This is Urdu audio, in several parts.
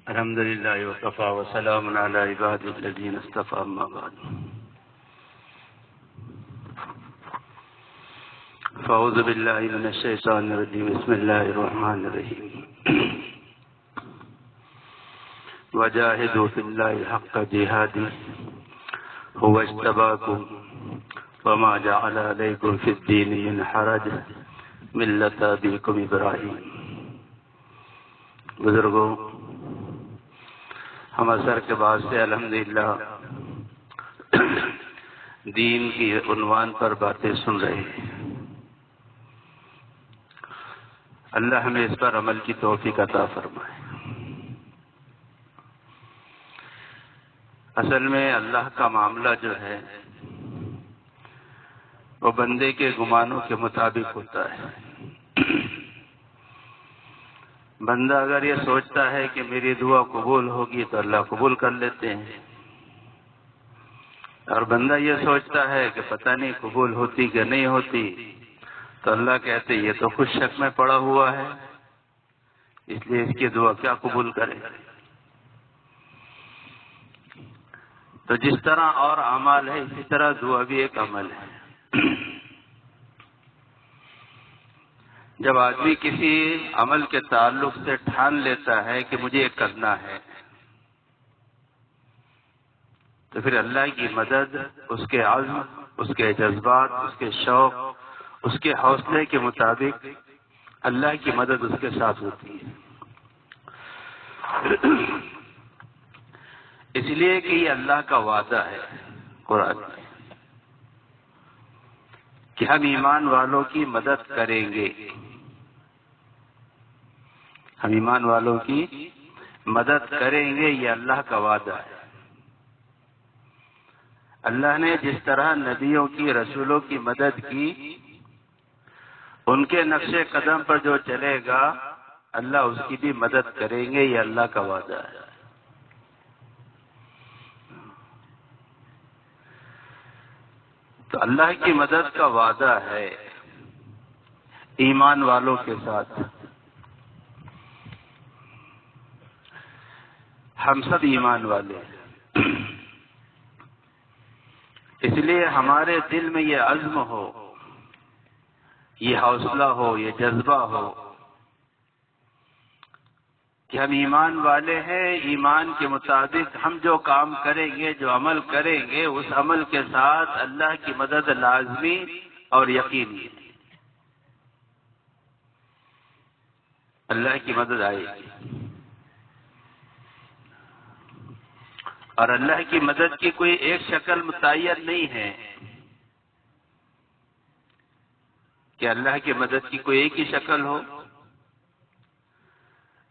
الحمد لله وكفى وسلام على عباده الذين اصطفى أما بعد فأعوذ بالله من الشيطان الرجيم بسم الله الرحمن الرحيم وجاهدوا في الله حق جهاده هو اجتباكم وما جعل عليكم في الدين من حرج ملة أبيكم إبراهيم. بزرگوں، ہم اثر کے بعد سے الحمدللہ دین کی عنوان پر باتیں سن رہے ہیں. اللہ ہمیں اس پر عمل کی توفیق عطا فرمائے. اصل میں اللہ کا معاملہ جو ہے وہ بندے کے گمانوں کے مطابق ہوتا ہے. بندہ اگر یہ سوچتا ہے کہ میری دعا قبول ہوگی تو اللہ قبول کر لیتے ہیں، اور بندہ یہ سوچتا ہے کہ پتہ نہیں قبول ہوتی کہ نہیں ہوتی تو اللہ کہتے یہ تو خود شک میں پڑا ہوا ہے، اس لیے اس کی دعا کیا قبول کرے. تو جس طرح اور اعمال ہے اسی طرح دعا بھی ایک عمل ہے. جب آدمی کسی عمل کے تعلق سے ٹھان لیتا ہے کہ مجھے یہ کرنا ہے تو پھر اللہ کی مدد اس کے عزم، اس کے جذبات، اس کے شوق، اس کے حوصلے کے مطابق اللہ کی مدد اس کے ساتھ ہوتی ہے. اس لیے کہ یہ اللہ کا وعدہ ہے قرآن میں کہ ہم ایمان والوں کی مدد کریں گے. ہم ایمان والوں کی مدد کریں گے، یہ اللہ کا وعدہ ہے. اللہ نے جس طرح نبیوں کی، رسولوں کی مدد کی، ان کے نقش قدم پر جو چلے گا اللہ اس کی بھی مدد کریں گے، یہ اللہ کا وعدہ ہے. تو اللہ کی مدد کا وعدہ ہے ایمان والوں کے ساتھ. ہم سب ایمان والے ہیں، اس لیے ہمارے دل میں یہ عزم ہو، یہ حوصلہ ہو، یہ جذبہ ہو کہ ہم ایمان والے ہیں. ایمان کے مطابق ہم جو کام کریں گے، جو عمل کریں گے، اس عمل کے ساتھ اللہ کی مدد لازمی اور یقینی ہے. اللہ کی مدد آئے گی، اور اللہ کی مدد کی کوئی ایک شکل متعین نہیں ہے کہ اللہ کی مدد کی کوئی ایک ہی شکل ہو.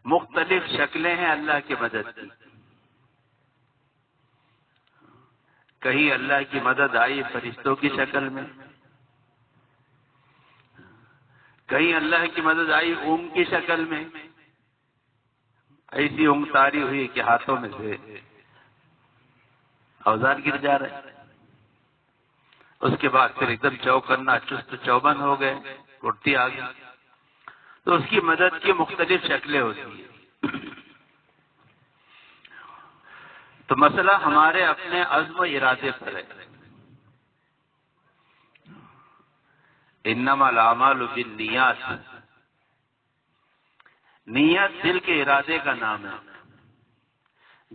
مختلف شکلیں ہیں اللہ کی مدد کی. کہیں اللہ کی مدد آئی فرشتوں کی شکل میں، کہیں اللہ کی مدد آئی اونگ کی شکل میں، ایسی اونگ تاری ہوئی کہ ہاتھوں میں سے اوزار گر جا رہے. اس کے بعد پھر ایک دم چوکنا چست چوبند ہو گئے، کرتی آ گئی. تو اس کی مدد کی مختلف شکلیں ہوتی ہیں. تو مسئلہ ہمارے اپنے عزم و ارادے پر ہے. انما الاعمال بالنیات، نیت دل کے ارادے کا نام ہے،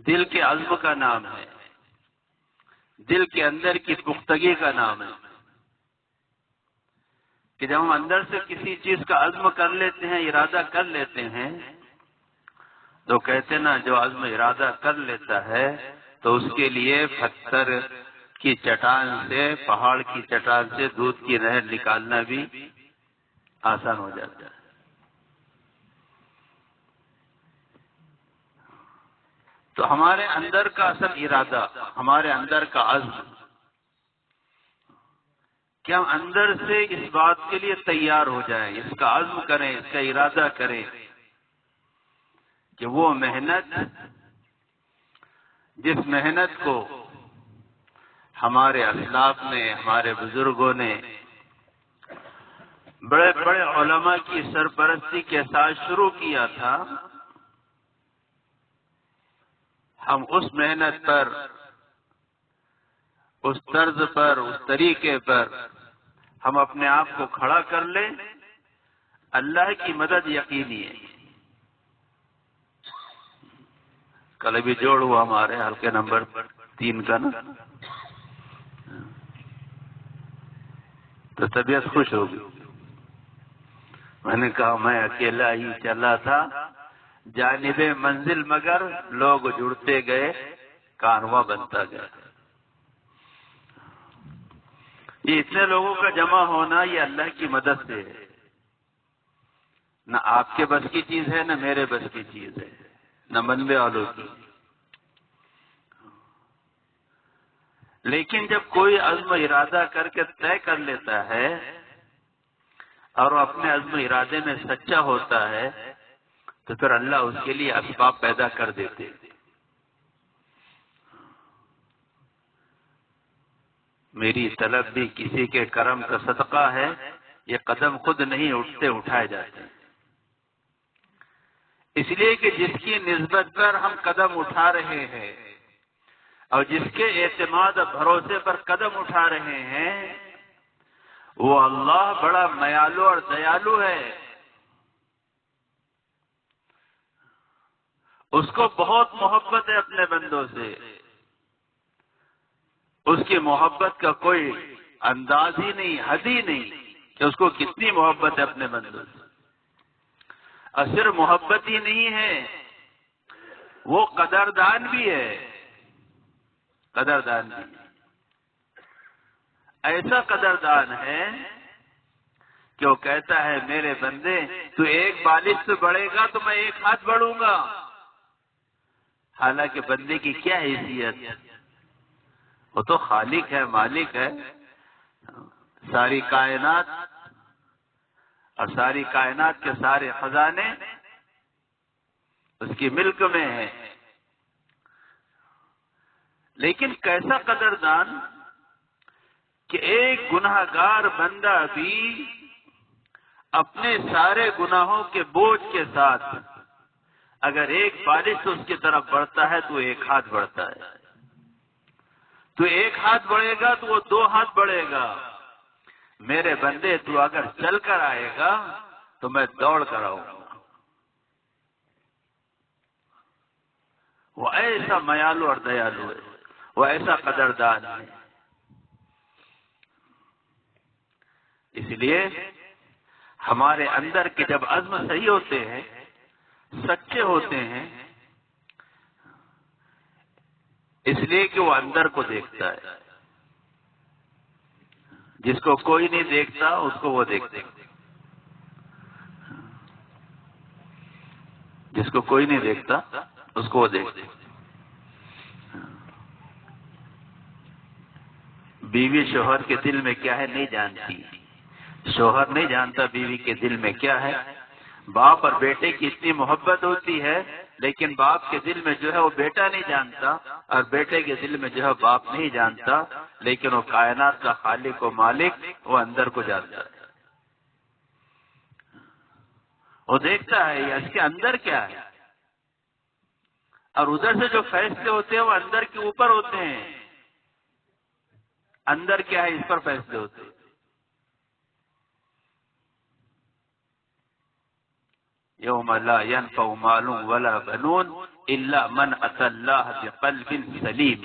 دل کے عزم کا نام ہے، دل کے اندر کی پختگی کا نام ہے. کہ جب ہم اندر سے کسی چیز کا عزم کر لیتے ہیں، ارادہ کر لیتے ہیں، تو کہتے نا جو عزم ارادہ کر لیتا ہے تو اس کے لیے پتھر کی چٹان سے، پہاڑ کی چٹان سے دودھ کی نہر نکالنا بھی آسان ہو جاتا ہے. تو ہمارے اندر کا اصل ارادہ، ہمارے اندر کا عزم، کہ ہم اندر سے اس بات کے لیے تیار ہو جائیں، اس کا عزم کریں، اس کا ارادہ کریں کہ وہ محنت، جس محنت کو ہمارے اسلاف نے، ہمارے بزرگوں نے بڑے بڑے علماء کی سرپرستی کے ساتھ شروع کیا تھا، ہم اس محنت پر، اس طرز پر، اس طریقے پر ہم اپنے آپ کو کھڑا کر لیں، اللہ کی مدد یقینی ہے۔ کل بھی جوڑ ہوا ہمارے حلقے نمبر 3 کا نا، تو طبیعت خوش ہوگی۔ میں نے کہا میں اکیلا ہی چلا تھا جانب منزل، مگر لوگ جڑتے گئے، کارواں بنتا گیا۔ یہ اتنے لوگوں کا جمع ہونا یہ اللہ کی مدد سے ہے، نہ آپ کے بس کی چیز ہے، نہ میرے بس کی چیز ہے، نہ منبع والوں کی۔ لیکن جب کوئی عزم و ارادہ کر کے طے کر لیتا ہے اور وہ اپنے عزم و ارادے میں سچا ہوتا ہے تو پھر اللہ اس کے لیے اسباب پیدا کر دیتے۔ میری طلب بھی کسی کے کرم کا صدقہ ہے، یہ قدم خود نہیں اٹھتے، اٹھائے جاتے ہیں۔ اس لیے کہ جس کی نسبت پر ہم قدم اٹھا رہے ہیں اور جس کے اعتماد اور بھروسے پر قدم اٹھا رہے ہیں، وہ اللہ بڑا میالو اور دیالو ہے۔ اس کو بہت محبت ہے اپنے بندوں سے، اس کی محبت کا کوئی انداز ہی نہیں، حد ہی نہیں کہ اس کو کتنی محبت ہے اپنے بندوں سے۔ اور صرف محبت ہی نہیں ہے، وہ قدردان بھی ہے، قدردان بھی ہے۔ ایسا قدردان ہے کہ وہ کہتا ہے میرے بندے تو ایک بالش سے بڑھے گا تو میں ایک ہاتھ بڑھوں گا۔ حالانکہ بندے کی کیا حیثیت، وہ تو خالق ہے، مالک ہے، ساری کائنات اور ساری کائنات کے سارے خزانے اس کی ملک میں ہیں۔ لیکن کیسا قدردان کہ ایک گناہ گار بندہ بھی اپنے سارے گناہوں کے بوجھ کے ساتھ اگر ایک بالش اس کی طرف بڑھتا ہے تو ایک ہاتھ بڑھتا ہے، تو ایک ہاتھ بڑھے گا تو وہ 2 ہاتھ بڑھے گا۔ میرے بندے تو اگر چل کر آئے گا تو میں دوڑ کر آؤں گا۔ وہ ایسا میالو اور دیالو ہے، وہ ایسا قدردان ہے۔ اس لیے ہمارے اندر کے جب عزم صحیح ہوتے ہیں، سچے ہوتے ہیں، اس لیے کہ وہ اندر کو دیکھتا ہے، جس کو کوئی نہیں دیکھتا اس کو وہ دیکھتے، جس کو کوئی نہیں دیکھتا اس کو وہ دیکھتے۔ بیوی شوہر کے دل میں کیا ہے نہیں جانتی، شوہر نہیں جانتا بیوی کے دل میں کیا ہے۔ باپ اور بیٹے کی اتنی محبت ہوتی ہے لیکن باپ کے دل میں جو ہے وہ بیٹا نہیں جانتا، اور بیٹے کے دل میں جو ہے باپ نہیں جانتا، لیکن وہ کائنات کا خالق و مالک وہ اندر کو جانتا ہے۔ وہ دیکھتا ہے یہ اس کے اندر کیا ہے، اور ادھر سے جو فیصلے ہوتے ہیں وہ اندر کے اوپر ہوتے ہیں۔ اندر کیا ہے اس پر فیصلے ہوتے ہیں۔ یوم لا ينفع مال ولا بنون الا من اتى الله بقلب سلیم۔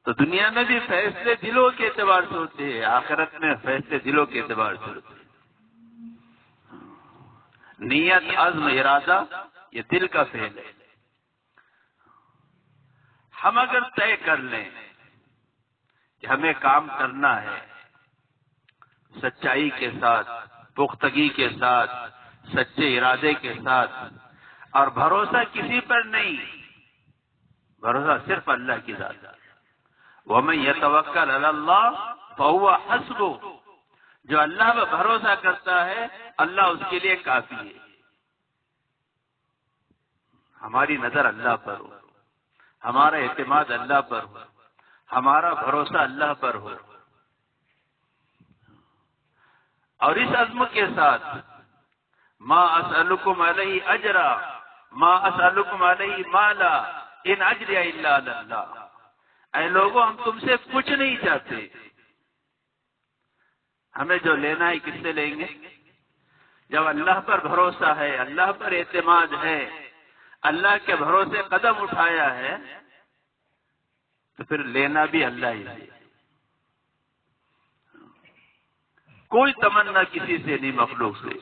تو دنیا میں بھی فیصلے دلوں کے اعتبار سے ہوتے ہیں، آخرت میں فیصلے دلوں کے اعتبار سے ہوتے ہیں۔ نیت، عزم، ارادہ یہ دل کا فعل ہے۔ ہم اگر طے کر لیں کہ ہمیں کام کرنا ہے سچائی کے ساتھ، پختگی کے ساتھ، سچے ارادے کے ساتھ، اور بھروسہ کسی پر نہیں، بھروسہ صرف اللہ کی ذات ہے۔ وَمَن يَتَوَكَّلْ عَلَى اللَّهِ فَهُوَ حَسْبُهُ، جو اللہ پر بھروسہ کرتا ہے اللہ اس کے لیے کافی ہے۔ ہماری نظر اللہ پر ہو، ہمارا اعتماد اللہ پر ہو، ہمارا بھروسہ اللہ پر ہو، اور اس عزم کے ساتھ ما اسألکم علیہ اجرا ما اسألکم علیہ مالا ان اجری الا علی اللہ. اے لوگوں، ہم تم سے کچھ نہیں چاہتے. ہمیں جو لینا ہے کس سے لیں گے؟ جب اللہ پر بھروسہ ہے، اللہ پر اعتماد ہے، اللہ کے بھروسے قدم اٹھایا ہے، تو پھر لینا بھی اللہ ہی ہے. کوئی تمنا کسی سے نہیں، مخلوق سے.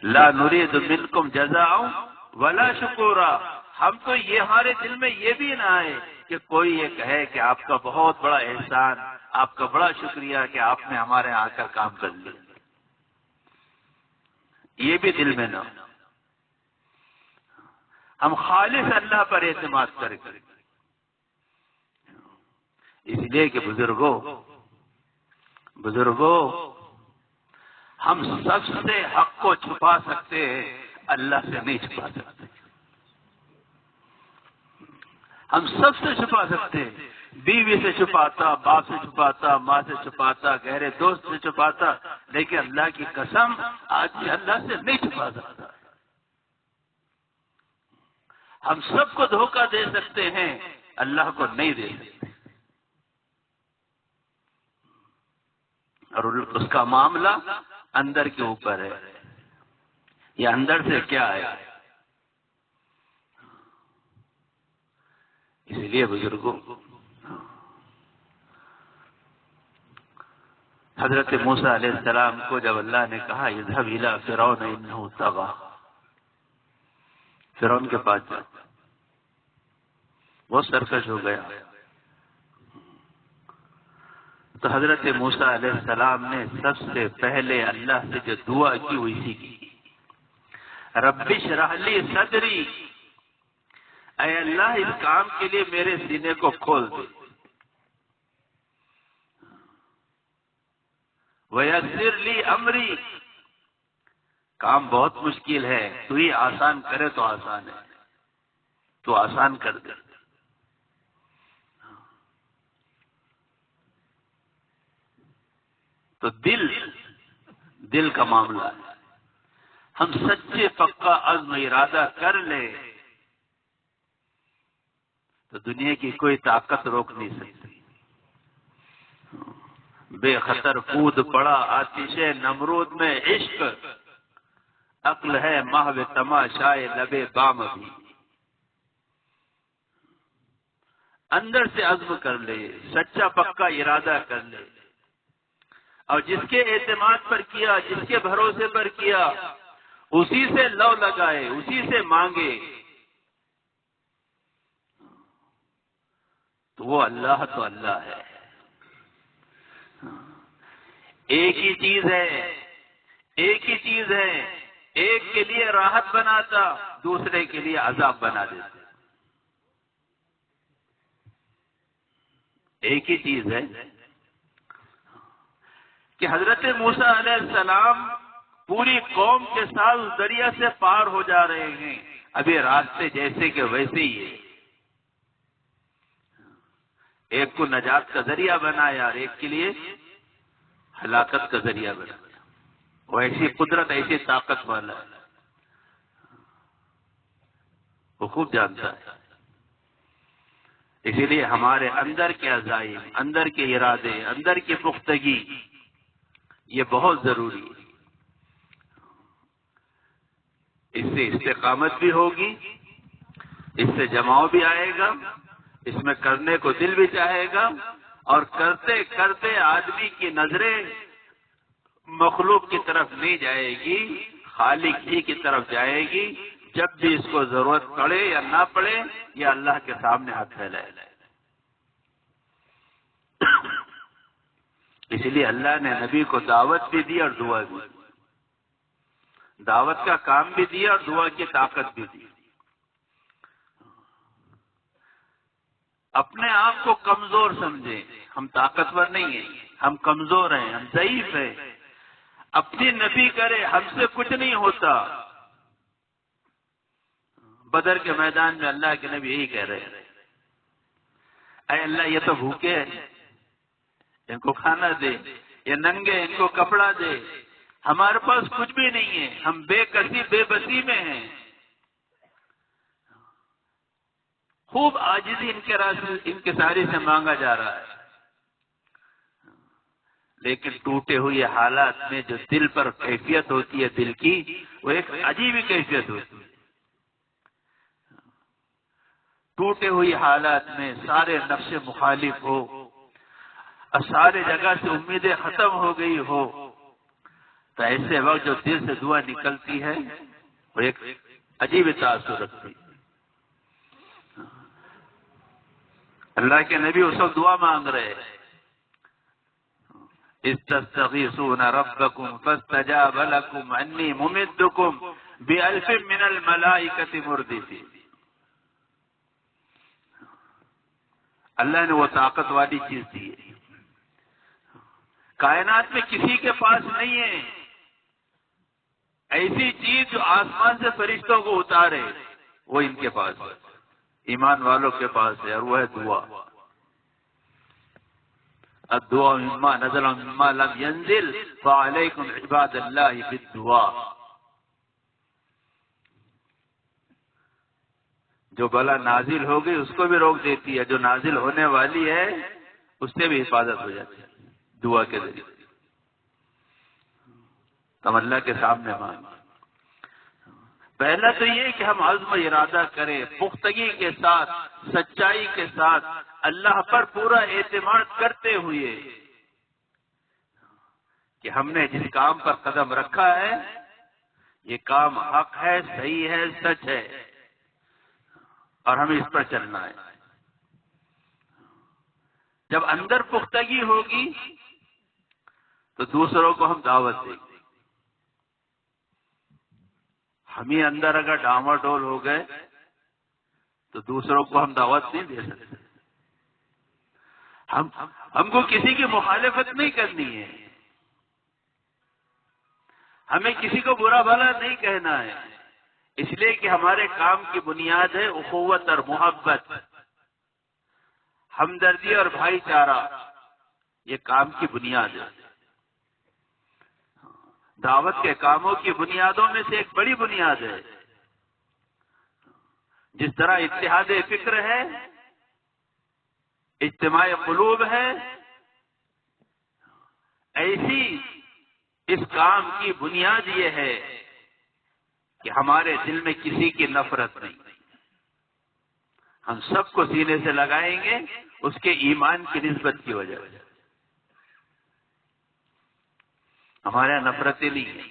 لا نريد منکم جزاء ولا شکورا. ہم تو یہ ہمارے دل میں یہ بھی نہ آئے کہ کوئی یہ کہے کہ آپ کا بہت بڑا احسان، آپ کا بڑا شکریہ کہ آپ نے ہمارے یہاں آ کر کام کر لیا. یہ بھی دل میں نہ ہو. ہم خالص اللہ پر اعتماد کریں. اس لیے کہ بزرگوں ہم سب سے حق کو چھپا سکتے ہیں، اللہ سے نہیں چھپا سکتے. ہم سب سے چھپا سکتے ہیں. بیوی سے چھپاتا، باپ سے چھپاتا، ماں سے چھپاتا، گہرے دوست سے چھپاتا، لیکن اللہ کی قسم آج اللہ سے نہیں چھپا سکتا. ہم سب کو دھوکہ دے سکتے ہیں، اللہ کو نہیں دے سکتے. اور اس کا معاملہ اندر کے اوپر ہے. یہ اندر سے کیا ہے؟ اس لیے بزرگوں، حضرت موسیٰ علیہ السلام کو جب اللہ نے کہا اذهب الى فرعون انه طغى، فرعون کے پاس جا، وہ سرکش ہو گیا. تو حضرت موسیٰ علیہ السلام نے سب سے پہلے اللہ سے جو دعا کی وہ اسی کی، رب اشرح لی صدری، اے اللہ اس کام کے لیے میرے سینے کو کھول دے. ویسر لی امری، کام بہت مشکل ہے، تو ہی آسان کرے تو آسان ہے، تو آسان کر دے. تو دل کا معاملہ ہے. ہم سچے پکا عزم ارادہ کر لیں تو دنیا کی کوئی طاقت روک نہیں سکتی. بے خطر کود پڑا آتش نمرود میں عشق، عقل ہے محو تماشائے لبے بام بھی. اندر سے عزم کر لے، سچا پکا ارادہ کر لے، اور جس کے اعتماد پر کیا، جس کے بھروسے پر کیا، اسی سے لو لگائے، اسی سے مانگے، تو وہ اللہ تو اللہ ہے. ایک ہی چیز ہے، ایک کے لیے راحت بناتا، دوسرے کے لیے عذاب بنا دیتا. ایک ہی چیز ہے کہ حضرت موسیٰ علیہ السلام پوری قوم کے ساتھ اس دریا سے پار ہو جا رہے ہیں. ابھی راستے جیسے کہ ویسے ہی ہے. ایک کو نجات کا ذریعہ بنایا اور ایک کے لیے ہلاکت کا ذریعہ بنایا. وہ ایسی قدرت، ایسی طاقت والا ہے، وہ خوب جانتا ہے. اسی لیے ہمارے اندر کے عزائم، اندر کے ارادے، اندر کی پختگی، یہ بہت ضروری ہے. اس سے استقامت بھی ہوگی، اس سے جماؤ بھی آئے گا، اس میں کرنے کو دل بھی چاہے گا، اور کرتے کرتے آدمی کی نظریں مخلوق کی طرف نہیں جائے گی، خالق ہی کی طرف جائے گی. جب بھی اس کو ضرورت پڑے یا نہ پڑے، یہ اللہ کے سامنے ہاتھ پھیلائے. اس لیے اللہ نے نبی کو دعوت بھی دی اور دعا بھی دی. دعوت کا کام بھی دیا اور دعا کی طاقت بھی دی. اپنے آپ کو کمزور سمجھیں، ہم طاقتور نہیں ہیں، ہم کمزور ہیں، ہم ضعیف ہیں. اپنی نفی کرے، ہم سے کچھ نہیں ہوتا. بدر کے میدان میں اللہ کے نبی یہی کہہ رہے ہیں، اے اللہ یہ تو بھوکے ہیں، ان کو کھانا دے. یہ ننگے، ان کو کپڑا دے. ہمارے پاس کچھ بھی نہیں ہے، ہم بے کسی بے بسی میں ہیں. خوب عاجزی انکساری سے مانگا جا رہا ہے، لیکن ٹوٹے ہوئے حالات میں جو دل پر کیفیت ہوتی ہے دل کی، وہ ایک عجیب ہی کیفیت ہوتی ہے. ٹوٹے ہوئی حالات میں سارے نفس مخالف ہو اور سارے جگہ سے امیدیں ختم ہو گئی ہو، تو ایسے وقت جو دل سے دعا نکلتی ہے وہ ایک عجیب تاثر رکھتی ہے. اللہ کے نبی اس وقت دعا مانگ رہے ہیں، استغیثون ربکم فاستجاب لکم انی ممدکم بألف من الملائکۃ مردفین. اللہ نے وہ طاقت والی چیز دی ہے، کائنات میں کسی کے پاس نہیں ہے ایسی چیز جو آسمان سے فرشتوں کو اتارے، وہ ان کے پاس ہے، ایمان والوں کے پاس ہے، اور وہ ہے دعا. الدعاء مما نزل مما لم ينزل فعليكم عباد الله بالدعاء. جو بلا نازل ہو گئی اس کو بھی روک دیتی ہے، جو نازل ہونے والی ہے اس سے بھی حفاظت ہو جاتی ہے دعا کے ذریعے. ہم اللہ کے سامنے مانگیں. پہلا تو یہ کہ ہم عزم ارادہ کریں پختگی کے ساتھ، سچائی کے ساتھ، اللہ پر پورا اعتماد کرتے ہوئے کہ ہم نے جس کام پر قدم رکھا ہے یہ کام حق ہے، صحیح ہے، سچ ہے، اور ہمیں اس پر چلنا ہے. جب اندر پختگی ہوگی تو دوسروں کو ہم دعوت دیں گے. ہم ہی اندر اگر ڈاواڈول ہو گئے تو دوسروں کو ہم دعوت نہیں دے سکتے. ہم کو کسی کی مخالفت نہیں کرنی ہے، ہمیں کسی کو برا بھلا نہیں کہنا ہے، اس لیے کہ ہمارے کام کی بنیاد ہے اخوت اور محبت، ہمدردی اور بھائی چارہ. یہ کام کی بنیاد ہے. دعوت کے کاموں کی بنیادوں میں سے ایک بڑی بنیاد ہے. جس طرح اتحاد فکر ہے، اجتماع قلوب ہے، ایسی اس کام کی بنیاد یہ ہے کہ ہمارے دل میں کسی کی نفرت نہیں. ہم سب کو سینے سے لگائیں گے اس کے ایمان کی نسبت کی وجہ سے. ہمارے یہاں نفرتیں نہیں ہیں،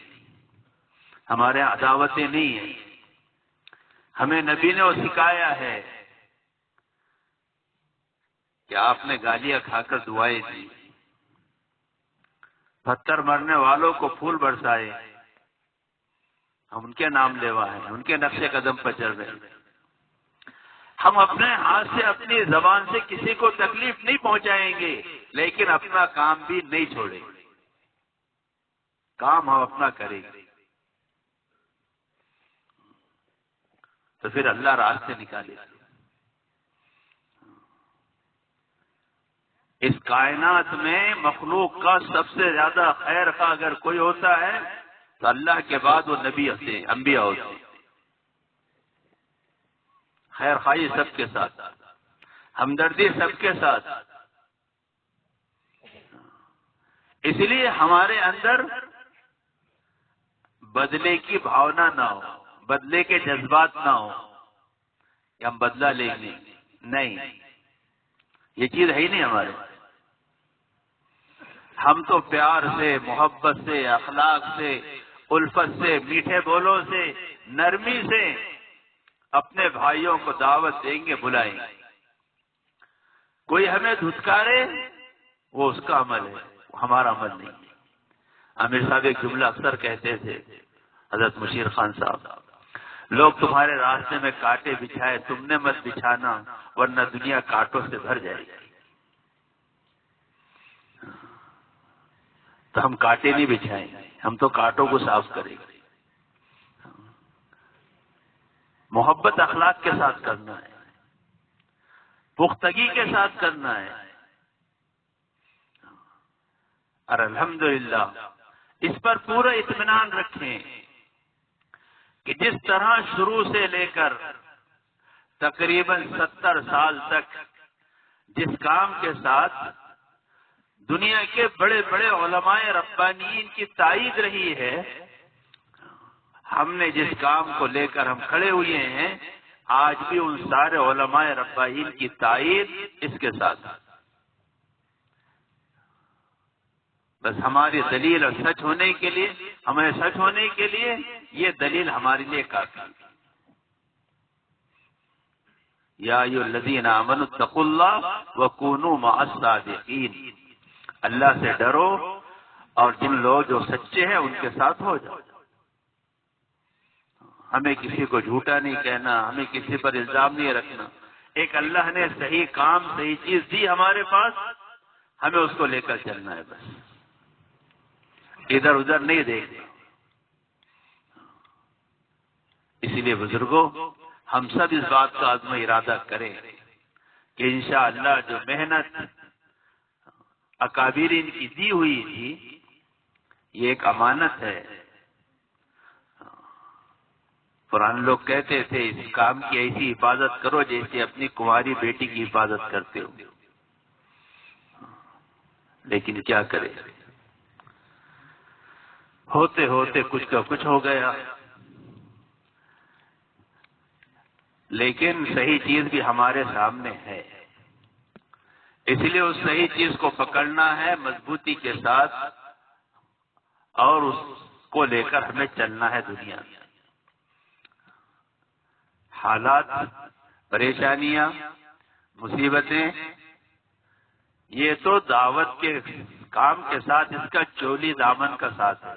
ہمارے یہاں عداوتیں نہیں ہیں. ہمیں نبی نے وہ سکھایا ہے کہ آپ نے گالیاں کھا کر دعائیں دی، پتھر مرنے والوں کو پھول برسائے، ہم ان کے نام لیوا ہیں، ان کے نقش قدم پر چل رہے ہیں. ہم اپنے ہاتھ سے اپنی زبان سے کسی کو تکلیف نہیں پہنچائیں گے، لیکن اپنا کام بھی نہیں چھوڑیں گے. کام ہم اپنا کریں گے تو پھر اللہ راستے نکالے. اس کائنات میں مخلوق کا سب سے زیادہ خیر خواہ اگر کوئی ہوتا ہے تو اللہ کے بعد وہ نبی ہوتے ہیں، انبیاء ہوتے ہیں. خیر خواہی سب کے ساتھ، ہمدردی سب کے ساتھ. اس لیے ہمارے اندر بدلے کی بھاونا نہ ہو، بدلے کے جذبات نہ ہو کہ ہم بدلہ لیں گے. نہیں، یہ چیز ہے ہی نہیں ہمارے. ہم تو پیار سے، محبت سے، اخلاق سے، الفت سے، میٹھے بولوں سے، نرمی سے اپنے بھائیوں کو دعوت دیں گے، بلائیں گے. کوئی ہمیں دھتکارے وہ اس کا عمل ہے، ہمارا عمل نہیں. امیر صاحب ایک جملہ اکثر کہتے تھے، حضرت مشیر خان صاحب، لوگ تمہارے راستے میں کانٹے بچھائے، تم نے مت بچھانا ورنہ دنیا کانٹوں سے بھر جائے گی. تو ہم کانٹے نہیں بچھائیں گے، ہم تو کانٹوں کو صاف کریں گے. محبت اخلاق کے ساتھ کرنا ہے، پختگی کے ساتھ کرنا ہے. اور الحمدللہ اس پر پورا اطمینان رکھیں کہ جس طرح شروع سے لے کر تقریباً 70 سال تک جس کام کے ساتھ دنیا کے بڑے بڑے علماء ربانیین کی تائید رہی ہے، ہم نے جس کام کو لے کر ہم کھڑے ہوئے ہیں، آج بھی ان سارے علماء ربانیین کی تائید اس کے ساتھ۔ بس ہماری دلیل اور سچ ہونے کے لیے، ہمیں سچ ہونے کے لیے یہ دلیل ہمارے لیے کافی ہے۔ یا ایھا الذین آمنوا اتقوا اللہ وکونوا مع الصادقین، اللہ سے ڈرو اور جن لوگ جو سچے ہیں ان کے ساتھ ہو جاؤ۔ ہمیں کسی کو جھوٹا نہیں کہنا، ہمیں کسی پر الزام نہیں رکھنا۔ ایک اللہ نے صحیح کام، صحیح چیز دی ہمارے پاس، ہمیں اس کو لے کر چلنا ہے، بس ادھر ادھر نہیں دیکھنا۔ اسی لیے بزرگوں، ہم سب اس بات کا عزم ارادہ کریں کہ انشاءاللہ جو محنت اکابرین کی دی ہوئی تھی، یہ ایک امانت ہے۔ قرآن لوگ کہتے تھے اس کام کی ایسی حفاظت کرو جیسے اپنی کنواری بیٹی کی حفاظت کرتے ہو، لیکن کیا کرے، ہوتے ہوتے کچھ کا کچھ ہو گیا۔ لیکن صحیح چیز بھی ہمارے سامنے ہے، اس لیے اس صحیح چیز کو پکڑنا ہے مضبوطی کے ساتھ، اور اس کو لے کر ہمیں چلنا ہے دنیا میں۔ حالات، پریشانیاں، مصیبتیں، یہ تو دعوت کے کام کے ساتھ اس کا چولی دامن کا ساتھ ہے۔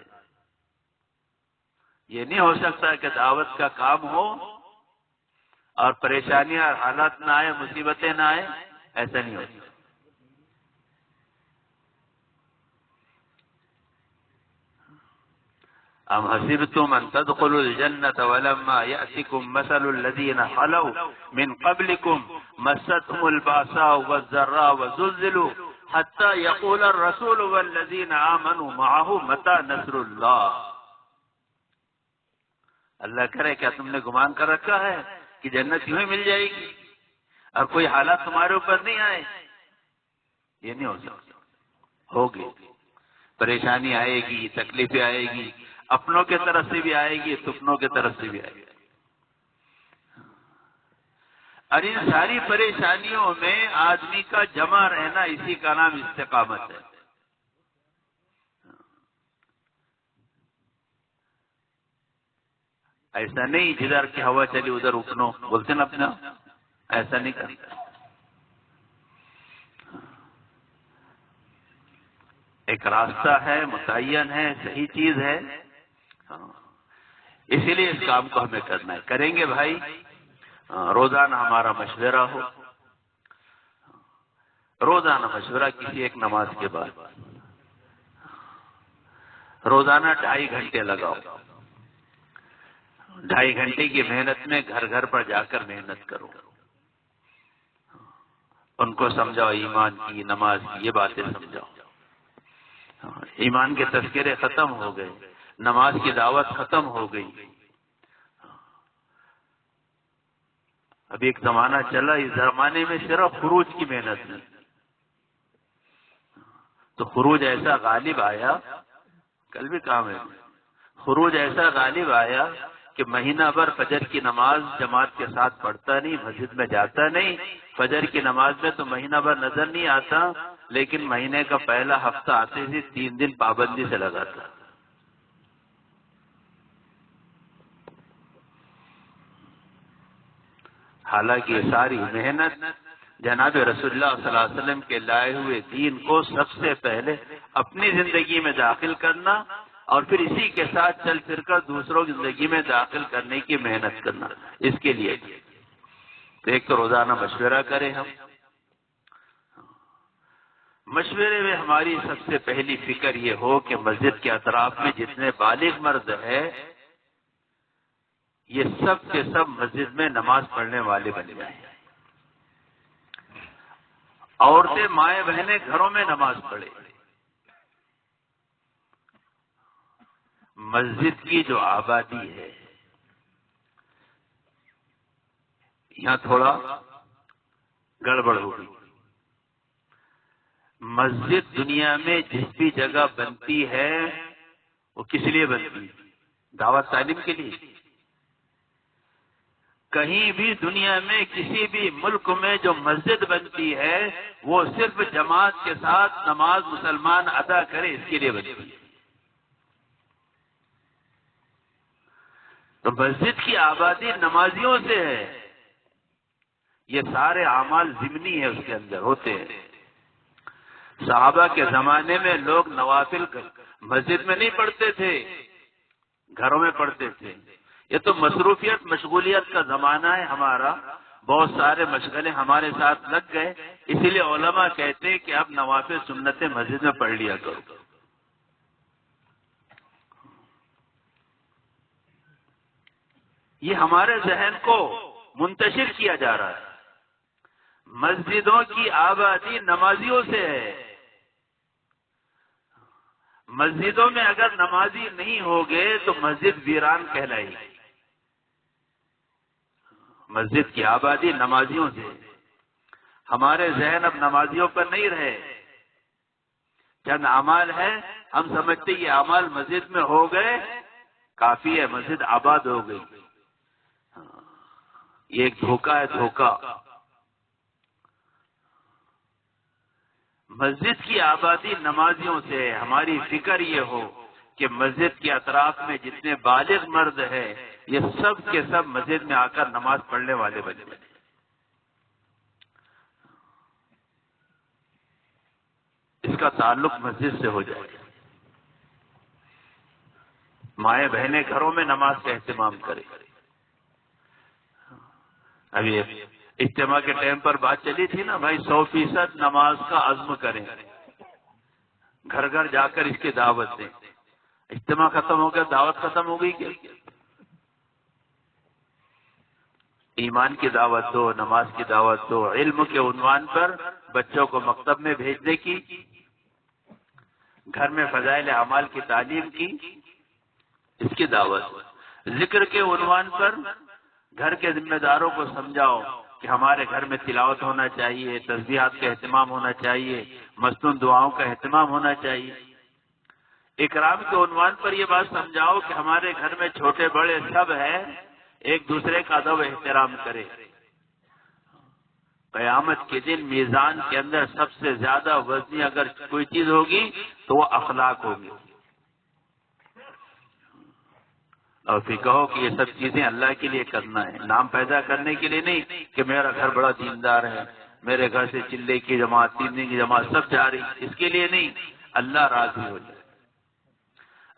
یہ نہیں ہو سکتا کہ دعوت کا کام ہو اور پریشانیاں اور حالات نہ آئے، مصیبتیں نہ آئے، ایسا نہیں ہوتا۔ ام حسبتم ان تدخلوا الجنة ولما يأتكم مثل الذين خلوا من قبلكم مستهم البأساء والضراء وزلزلوا حتى يقول الرسول والذين آمنوا معه متى نصر الله۔ اللہ کرے کیا تم نے گمان کر رکھا ہے کہ جنت یوں ہی مل جائے گی اور کوئی حالات تمہارے اوپر نہیں آئے؟ یہ نہیں ہو سکتا، ہوگی، پریشانی آئے گی، تکلیفیں آئے گی، اپنوں کے طرف سے بھی آئے گی، دشمنوں کے طرف سے بھی آئے گی۔ اور ان ساری پریشانیوں میں آدمی کا جمع رہنا، اسی کا نام استقامت ہے۔ ایسا نہیں جدھر کی ہوا چلی ادھر اٹھنو، بولتے نا اپنا، ایسا نہیں کرتا۔ ایک راستہ ہے، متعین ہے، صحیح چیز ہے، اسی لیے اس کام کو ہمیں کرنا ہے۔ کریں گے بھائی، روزانہ ہمارا مشورہ ہو، روزانہ مشورہ کسی ایک نماز کے بعد، روزانہ 2.5 گھنٹے لگاؤ، 2.5 گھنٹے کی محنت میں گھر گھر پر جا کر محنت کرو، ان کو سمجھاؤ، ایمان کی، نماز کی، یہ باتیں سمجھاؤ۔ ایمان کے تذکرے ختم ہو گئے، نماز کی دعوت ختم ہو گئی۔ ابھی ایک زمانہ چلا، اس زمانے میں صرف خروج کی محنت ہے، تو خروج ایسا غالب آیا، کل بھی کام ہے، خروج ایسا غالب آیا کہ مہینہ بھر فجر کی نماز جماعت کے ساتھ پڑھتا نہیں، مسجد میں جاتا نہیں، فجر کی نماز میں تو مہینہ بھر نظر نہیں آتا، لیکن مہینے کا پہلا ہفتہ آتے ہی 3 دن پابندی سے لگاتا۔ حالانکہ یہ ساری محنت جناب رسول اللہ صلی اللہ علیہ وسلم کے لائے ہوئے دین کو سب سے پہلے اپنی زندگی میں داخل کرنا، اور پھر اسی کے ساتھ چل پھر کر دوسروں کی زندگی میں داخل کرنے کی محنت کرنا۔ اس کے لیے ایک تو روزانہ مشورہ کریں ہم، مشورے میں ہماری سب سے پہلی فکر یہ ہو کہ مسجد کے اطراف میں جتنے بالغ مرد ہیں، یہ سب کے سب مسجد میں نماز پڑھنے والے بن جائیں، عورتیں، مائیں، بہنیں گھروں میں نماز پڑھیں۔ مسجد کی جو آبادی ہے، یہاں تھوڑا گڑبڑ ہو گئی۔ مسجد دنیا میں جس بھی جگہ بنتی ہے وہ کس لیے بنتی ہے؟ دعوت تعلیم کے لیے۔ کہیں بھی دنیا میں کسی بھی ملک میں جو مسجد بنتی ہے وہ صرف جماعت کے ساتھ نماز مسلمان ادا کرے، اس کے لیے بنتی ہے۔ تو مسجد کی آبادی نمازیوں سے ہے، یہ سارے اعمال ضمنی ہے، اس کے اندر ہوتے ہیں۔ صحابہ کے زمانے میں لوگ نوافل مسجد میں نہیں پڑھتے تھے، گھروں میں پڑھتے تھے۔ یہ تو مصروفیت مشغولیت کا زمانہ ہے ہمارا، بہت سارے مشغلے ہمارے ساتھ لگ گئے، اسی لیے علماء کہتے ہیں کہ اب نوافل سنتیں مسجد میں پڑھ لیا کرو۔ یہ ہمارے ذہن کو منتشر کیا جا رہا ہے۔ مسجدوں کی آبادی نمازیوں سے ہے۔ مسجدوں میں اگر نمازی نہیں ہوگے تو مسجد ویران کہلائے گی۔ مسجد کی آبادی نمازیوں سے، ہمارے ذہن اب نمازیوں پر نہیں رہے۔ چند اعمال ہیں، ہم سمجھتے یہ اعمال مسجد میں ہو گئے کافی ہے، مسجد آباد ہو گئی۔ یہ ایک دھوکہ ہے، دھوکہ۔ مسجد کی آبادی نمازیوں سے ہے۔ ہماری فکر یہ ہو کہ مسجد کے اطراف میں جتنے بالغ مرد ہیں یہ سب کے سب مسجد میں آ کر نماز پڑھنے والے بنے۔ اس کا تعلق مسجد سے ہو جائے۔ مائیں بہنیں گھروں میں نماز کا اہتمام کریں۔ ابھی اجتماع کے ٹائم پر بات چلی تھی نا بھائی، 100% نماز کا عزم کریں، گھر گھر جا کر اس کی دعوت دیں۔ اجتماع ختم ہو گیا، دعوت ختم ہو گئی کیا؟ ایمان کی دعوت دو، نماز کی دعوت دو، علم کے عنوان پر بچوں کو مکتب میں بھیجنے کی، گھر میں فضائل اعمال کی تعلیم کی، اس کی دعوت۔ ذکر کے عنوان پر گھر کے ذمہ داروں کو سمجھاؤ کہ ہمارے گھر میں تلاوت ہونا چاہیے، تسبیحات کا اہتمام ہونا چاہیے، مسنون دعاؤں کا اہتمام ہونا چاہیے۔ اکرام کے عنوان پر یہ بات سمجھاؤ کہ ہمارے گھر میں چھوٹے بڑے سب ہیں، ایک دوسرے کا ادب و احترام کرے۔ قیامت کے دن میزان کے اندر سب سے زیادہ وزنی اگر کوئی چیز ہوگی تو وہ اخلاق ہوگی۔ اور پھر کہو کہ یہ سب چیزیں اللہ کے لیے کرنا ہے، نام پیدا کرنے کے لیے نہیں کہ میرا گھر بڑا دیندار ہے، میرے گھر سے چلے کی جماعت، تینے کی جماعت سب جا رہی، اس کے لیے نہیں، اللہ راضی ہو جائے۔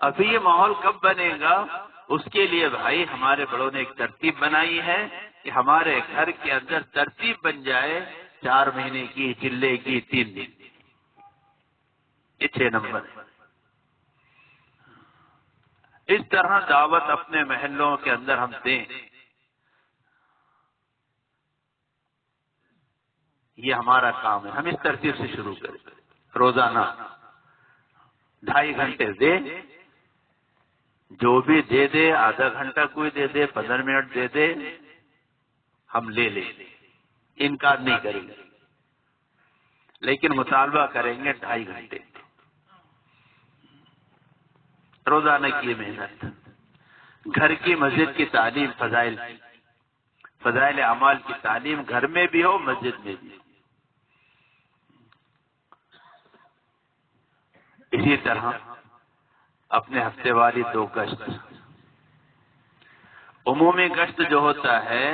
ابھی یہ ماحول کب بنے گا؟ اس کے لیے بھائی ہمارے بڑوں نے ایک ترتیب بنائی ہے کہ ہمارے گھر کے اندر ترتیب بن جائے 4 مہینے کی، چلے کی، 3 دن کی۔ یہ 6 نمبر ہے۔ اس طرح دعوت اپنے محلوں کے اندر ہم دیں۔ یہ ہمارا کام ہے، ہم اس ترتیب سے شروع کریں۔ روزانہ 2.5 گھنٹے دے، جو بھی دے دے، آدھا گھنٹہ کوئی دے دے، 15 منٹ دے دے، ہم لے لیں، انکار نہیں کریں گے، لیکن مطالبہ کریں گے 2.5 گھنٹے روزانہ کی محنت۔ گھر کی مسجد کی تعلیم، فضائل اعمال کی تعلیم گھر میں بھی ہو، مسجد میں بھی۔ اسی طرح اپنے ہفتے والی 2 گشت، عمومی گشت جو ہوتا ہے،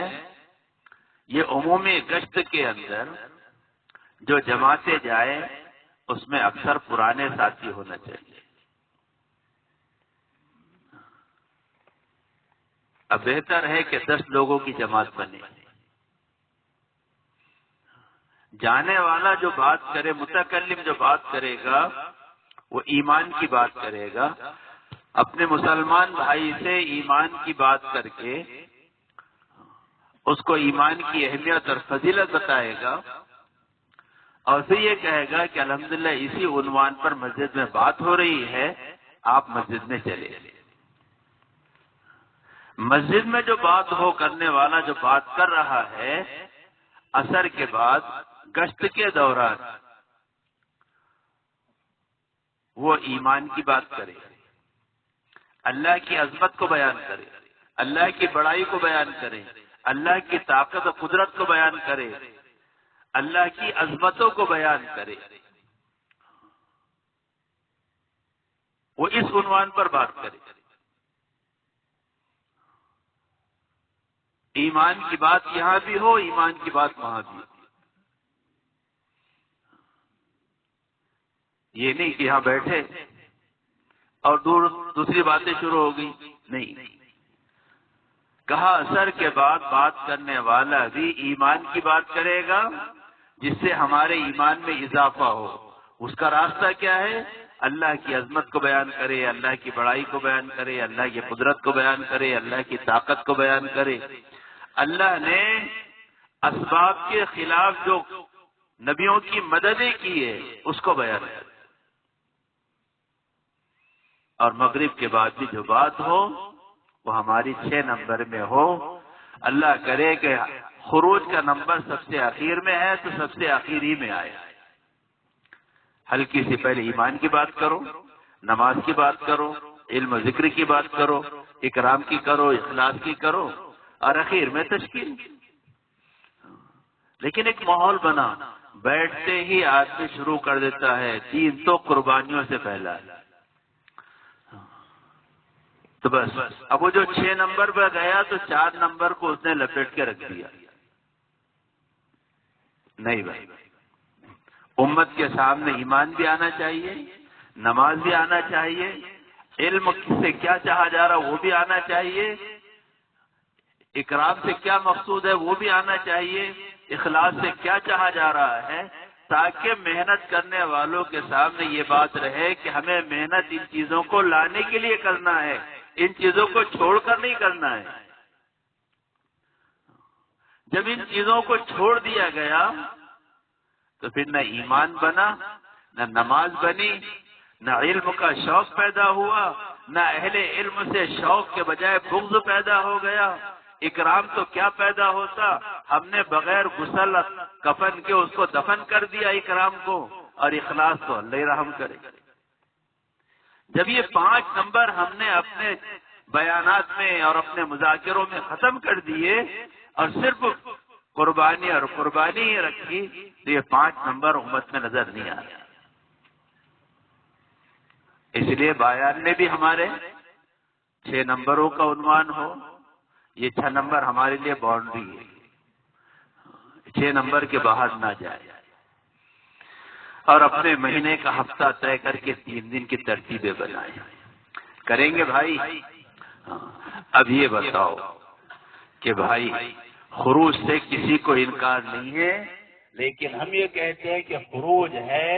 یہ عمومی گشت کے اندر جو جماعتیں جائے اس میں اکثر پرانے ساتھی ہونا چاہیے۔ اب بہتر ہے کہ 10 لوگوں کی جماعت بنے، جانے والا جو بات کرے، متکلم جو بات کرے گا وہ ایمان کی بات کرے گا، اپنے مسلمان بھائی سے ایمان کی بات کر کے اس کو ایمان کی اہمیت اور فضیلت بتائے گا، اور پھر یہ کہے گا کہ الحمدللہ اسی عنوان پر مسجد میں بات ہو رہی ہے، آپ مسجد میں چلے۔ مسجد میں جو بات ہو کرنے والا جو بات کر رہا ہے عصر کے بعد گشت کے دوران، وہ ایمان کی بات کرے، اللہ کی عظمت کو بیان کرے، اللہ کی بڑائی کو بیان کرے، اللہ کی طاقت و قدرت کو بیان کرے، اللہ کی عظمتوں کو بیان کرے، وہ اس عنوان پر بات کرے۔ ایمان کی بات یہاں بھی ہو، ایمان کی بات وہاں بھی ہو۔ یہ نہیں کہ یہاں بیٹھے اور دوسری باتیں شروع ہو گئی، نہیں، کہا عصر کے بعد بات کرنے والا بھی ایمان کی بات کرے گا جس سے ہمارے ایمان میں اضافہ ہو۔ اس کا راستہ کیا ہے؟ اللہ کی عظمت کو بیان کرے، اللہ کی بڑائی کو بیان کرے، اللہ کی قدرت کو بیان کرے، اللہ کی طاقت کو بیان کرے، اللہ نے اسباب کے خلاف جو نبیوں کی مددیں کی ہے اس کو بیان کرے۔ اور مغرب کے بعد بھی جو بات ہو وہ ہماری 6 نمبر میں ہو۔ اللہ کرے کہ خروج کا نمبر سب سے اخیر میں ہے تو سب سے اخیر ہی میں آئے۔ ہلکی سی پہلے ایمان کی بات کرو، نماز کی بات کرو، علم و ذکر کی بات کرو، اکرام کی کرو، اخلاص کی کرو، اور اخیر میں تشکیل۔ لیکن ایک ماحول بنا، بیٹھتے ہی آدمی شروع کر دیتا ہے دین تو قربانیوں سے پہلا ہے، تو بس اب وہ جو 6 نمبر پہ گیا تو 4 نمبر کو اس نے لپیٹ کے رکھ دیا۔ نہیں بھائی، امت کے سامنے ایمان بھی آنا چاہیے، نماز بھی آنا چاہیے، علم سے کیا چاہا جا رہا وہ بھی آنا چاہیے، اکرام سے کیا مقصود ہے وہ بھی آنا چاہیے، اخلاص سے کیا چاہا جا رہا ہے، تاکہ محنت کرنے والوں کے سامنے یہ بات رہے کہ ہمیں محنت ان چیزوں کو لانے کے لیے کرنا ہے، ان چیزوں کو چھوڑ کر نہیں کرنا ہے۔ جب ان چیزوں کو چھوڑ دیا گیا تو پھر نہ ایمان بنا، نہ نماز بنی، نہ علم کا شوق پیدا ہوا، نہ اہل علم سے شوق کے بجائے بغض پیدا ہو گیا۔ اکرام تو کیا پیدا ہوتا، ہم نے بغیر غسل کفن کے اس کو دفن کر دیا اکرام کو، اور اخلاص تو اللہ رحم کرے۔ جب یہ 5 نمبر ہم نے اپنے بیانات میں اور اپنے مذاکروں میں ختم کر دیے اور صرف قربانی اور قربانی ہی رکھی تو یہ 5 نمبر امت میں نظر نہیں آ رہا۔ اس لیے بیان میں بھی ہمارے 6 نمبروں کا عنوان ہو، یہ 6 نمبر ہمارے لیے باؤنڈری ہے، 6 نمبر کے باہر نہ جائے، اور اپنے مہینے کا ہفتہ طے کر کے 3 دن کی ترتیبیں بنائیں۔ کریں گے بھائی؟ اب یہ بتاؤ کہ بھائی خروج سے کسی کو انکار نہیں ہے، لیکن ہم یہ کہتے ہیں کہ خروج ہے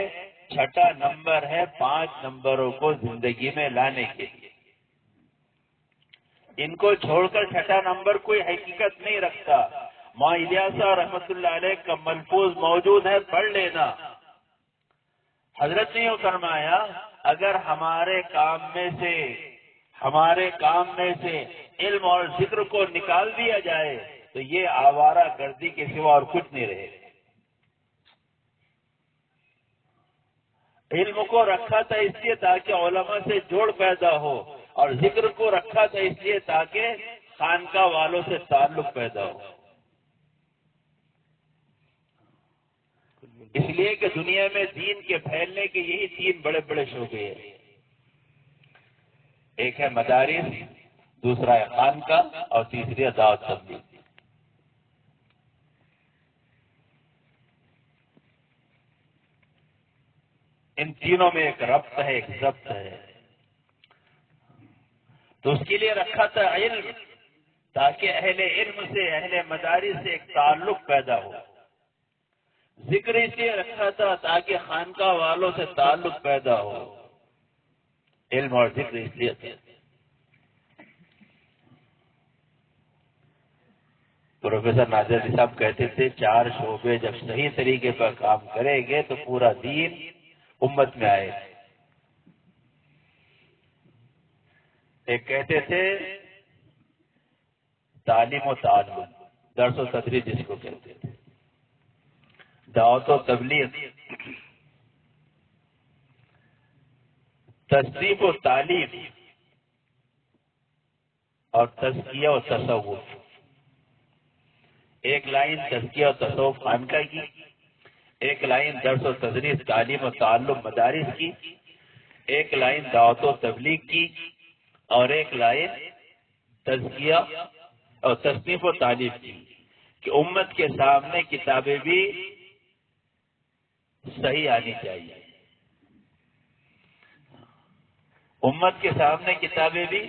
6 نمبر ہے 5 نمبروں کو زندگی میں لانے کے لیے۔ ان کو چھوڑ کر 6 نمبر کوئی حقیقت نہیں رکھتا۔ ماں الیاسہ رحمت اللہ علیہ کا ملفوظ موجود ہے، پڑھ لینا۔ حضرت نے یہ فرمایا اگر ہمارے کام میں سے علم اور ذکر کو نکال دیا جائے تو یہ آوارہ گردی کے سوا اور کچھ نہیں رہے۔ علم کو رکھا تھا اس لیے تاکہ علماء سے جوڑ پیدا ہو، اور ذکر کو رکھا تھا اس لیے تاکہ خانقاہ والوں سے تعلق پیدا ہو۔ اس لیے کہ دنیا میں دین کے پھیلنے کے یہی 3 بڑے بڑے شعبے ہیں، ایک ہے مدارس، دوسرا ہے خانقاہ، اور تیسری ہے دعوت تبلیغ۔ ان تینوں میں ایک ربط ہے، ایک ضبط ہے۔ تو اس کے لیے رکھا تھا علم تاکہ اہل علم سے، اہل مدارس سے ایک تعلق پیدا ہو۔ ذکر اس لیے رکھا تھا تاکہ خانقاہ والوں سے تعلق پیدا ہو۔ علم اور ذکر اس لیے تھا۔ پروفیسر ناظر علی صاحب کہتے تھے 4 شعبے جب صحیح طریقے پر کام کریں گے تو پورا دین امت میں آئے۔ ایک کہتے تھے تعلیم و تعلم، درس و تدریس جس کو کہتے تھے، دعوت و تبلیغ، تصدیق و تعلیم، اور تزکیہ و تصوف۔ ایک لائن تزکیہ و تصوف خانقاہ کی، ایک لائن درس و تدریس تعلیم و تعلم مدارس کی، ایک لائن دعوت و تبلیغ کی، اور ایک لائن تزکیہ اور تصنیف و تعلیم کی، کہ امت کے سامنے کتابیں بھی صحیح آنی چاہیے، امت کے سامنے کتابیں بھی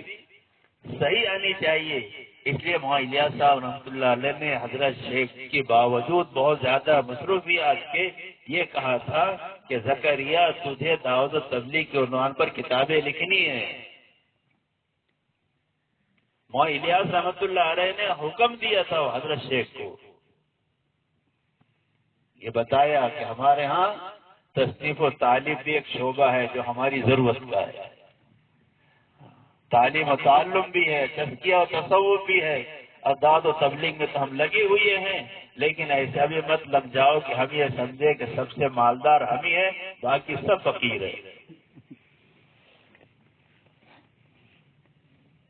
صحیح آنی چاہیے۔ اس لیے مولانا الیاس صاحب رحمۃ اللہ علیہ نے حضرت شیخ کے باوجود بہت زیادہ مصروفیات کے یہ کہا تھا کہ زکریا تجھے دعوت و تبلیغ کے عنوان پر کتابیں لکھنی ہیں۔ مولانا الیاس رحمۃ اللہ علیہ نے حکم دیا تھا حضرت شیخ کو، یہ بتایا کہ ہمارے ہاں تصنیف و تعلیم بھی ایک شعبہ ہے جو ہماری ضرورت کا ہے، تعلیم و تعلم بھی ہے، تزکیہ و تصوف بھی ہے، اور دعوت و تبلیغ میں تو ہم لگے ہوئے ہیں، لیکن ایسا بھی مت لگ جاؤ کہ ہم یہ سمجھے کہ سب سے مالدار ہم ہی ہیں، باقی سب فقیر ہے،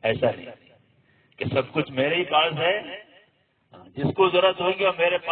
ایسا نہیں کہ سب کچھ میرے ہی پاس ہے، جس کو ضرورت ہوگی وہ میرے پاس